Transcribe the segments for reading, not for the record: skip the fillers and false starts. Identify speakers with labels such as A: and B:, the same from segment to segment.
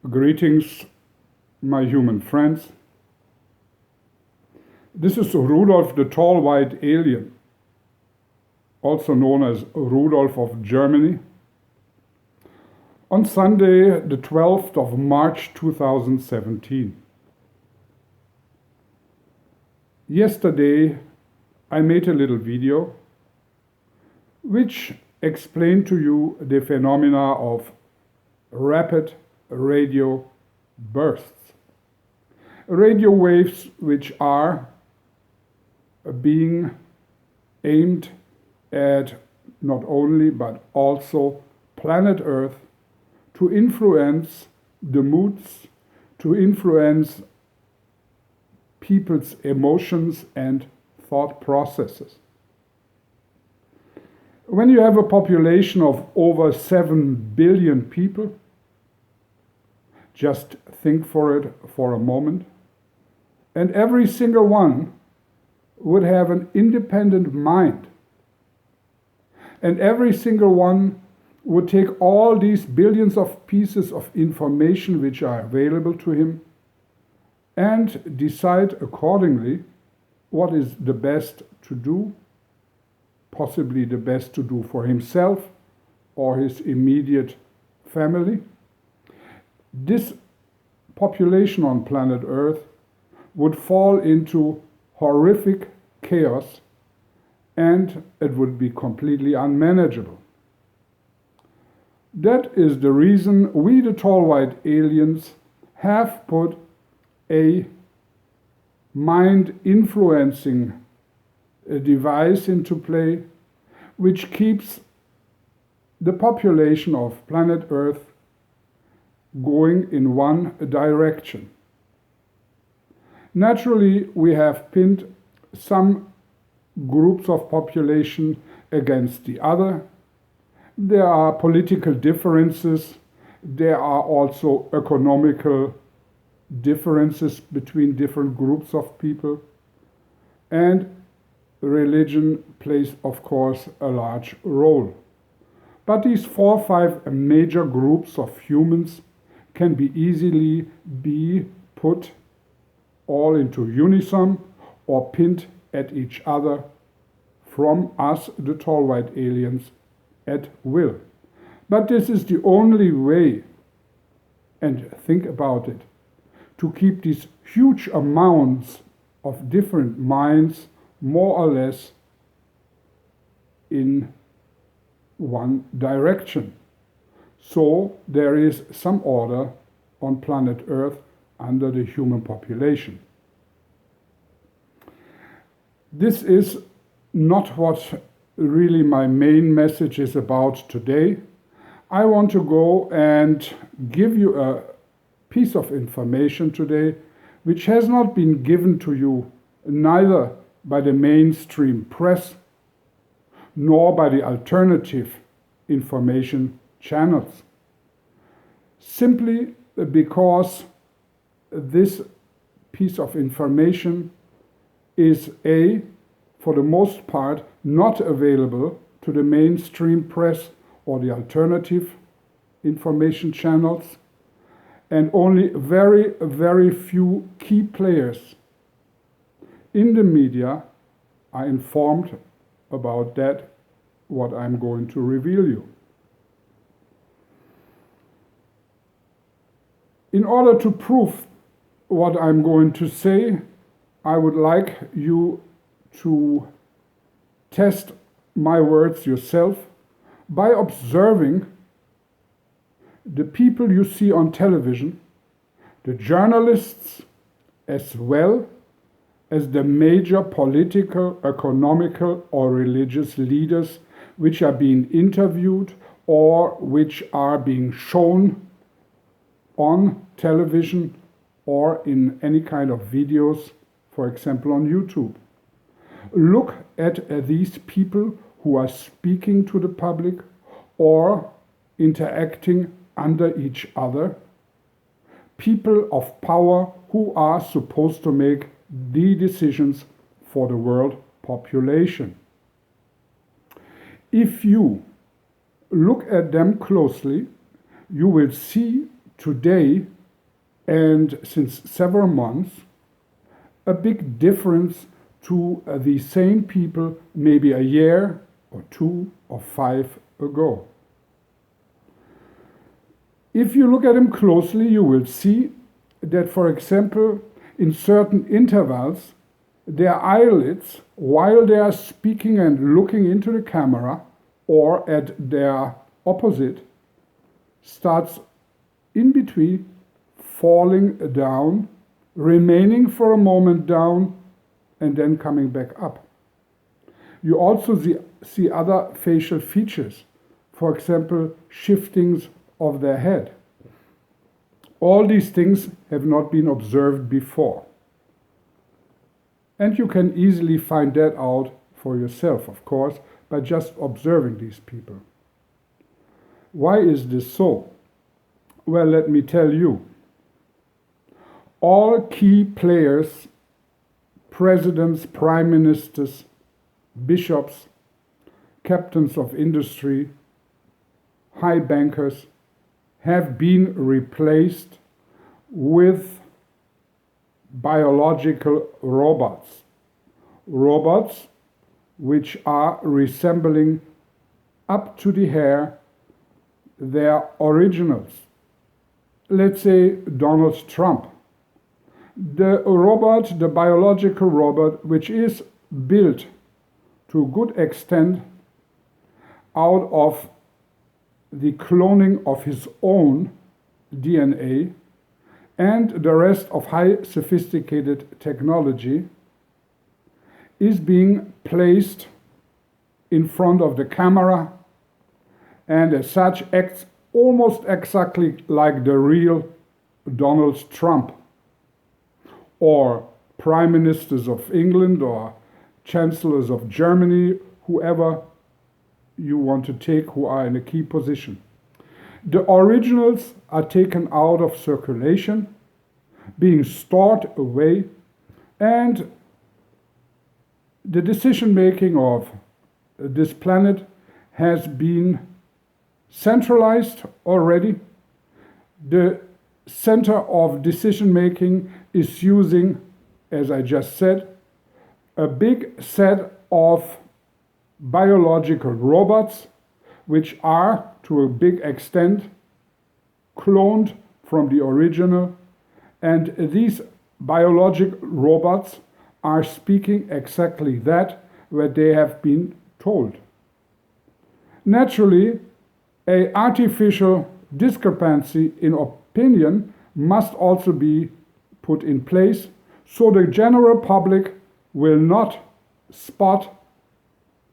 A: Greetings, my human friends. This is Rudolf the Tall White Alien, also known as Rudolf of Germany. On Sunday, the 12th of March 2017. Yesterday, I made a little video which explained to you the phenomena of rapid radio bursts. Radio waves which are being aimed at not only but also planet Earth to influence the moods, to influence people's emotions and thought processes. When you have a population of over 7 billion people, just think for it for a moment, and every single one would have an independent mind, and every single one would take all these billions of pieces of information which are available to him and decide accordingly what is the best to do, possibly the best to do for himself or his immediate family. This population on planet Earth would fall into horrific chaos, and it would be completely unmanageable. That is the reason we, the tall white aliens, have put a mind-influencing device into play which keeps the population of planet Earth going in one direction. Naturally, we have pinned some groups of population against the other. There are political differences. There are also economical differences between different groups of people. And religion plays, of course, a large role. But these 4 or 5 major groups of humans can be easily put all into unison or pinned at each other from us, the tall white aliens, at will. But this is the only way, and think about it, to keep these huge amounts of different minds more or less in one direction. So there is some order on planet Earth under the human population. This is not what really my main message is about today. I want to go and give you a piece of information today which has not been given to you neither by the mainstream press nor by the alternative information channels. Simply because this piece of information is for the most part, not available to the mainstream press or the alternative information channels, and only very, very few key players in the media are informed about that, what I'm going to reveal you. In order to prove what I'm going to say, I would like you to test my words yourself by observing the people you see on television, the journalists, as well as the major political, economical, or religious leaders which are being interviewed or which are being shown on television or in any kind of videos, for example on YouTube. Look at these people who are speaking to the public or interacting under each other, people of power who are supposed to make the decisions for the world population. If you look at them closely, you will see today and since several months a big difference to the same people maybe a year or 2 or 5 ago. If you look at them closely, you will see that, for example, in certain intervals, their eyelids, while they are speaking and looking into the camera, or at their opposite, starts in between falling down, remaining for a moment down, and then coming back up. You also see other facial features, for example, shiftings of their head. All these things have not been observed before. And you can easily find that out for yourself, of course, by just observing these people. Why is this so? Well, let me tell you. All key players, presidents, prime ministers, bishops, captains of industry, high bankers, have been replaced with biological robots. Robots which are resembling up to the hair their originals. Let's say Donald Trump. The robot, the biological robot, which is built to a good extent out of the cloning of his own DNA and the rest of high sophisticated technology, is being placed in front of the camera and as such acts almost exactly like the real Donald Trump, or prime ministers of England or chancellors of Germany, whoever you want to take who are in a key position. The originals are taken out of circulation, being stored away, and the decision making of this planet has been centralized already. The center of decision making is using, as I just said, a big set of biological robots which are to a big extent cloned from the original, and these biological robots are speaking exactly that what they have been told. Naturally, an artificial discrepancy in opinion must also be put in place so the general public will not spot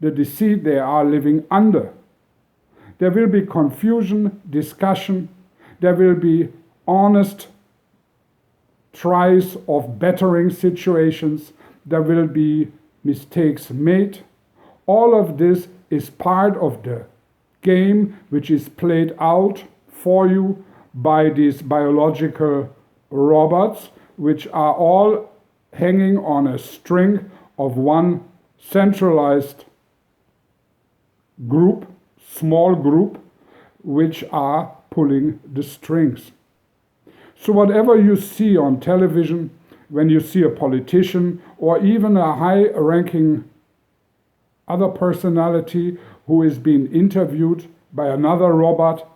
A: the deceit they are living under. There will be confusion, discussion, there will be honest tries of bettering situations, there will be mistakes made. All of this is part of the game which is played out for you by these biological robots, which are all hanging on a string of one centralized group, small group, which are pulling the strings. So whatever you see on television, when you see a politician or even a high-ranking other personality who is being interviewed by another robot,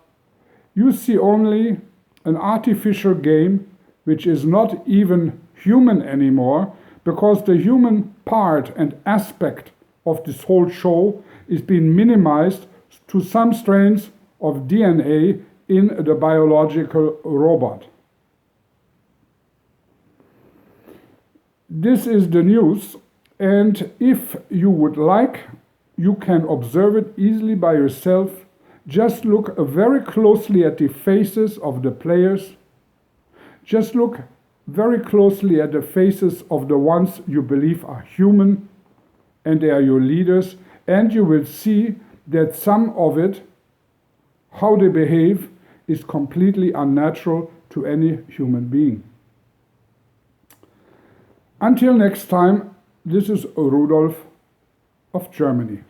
A: you see only an artificial game which is not even human anymore, because the human part and aspect of this whole show is being minimized to some strains of DNA in the biological robot. This is the news, and if you would like, you can observe it easily by yourself. Just look very closely at the faces of the players. Just look very closely at the faces of the ones you believe are human and they are your leaders, and you will see that some of it, how they behave, is completely unnatural to any human being. Until next time, this is Rudolf of Germany.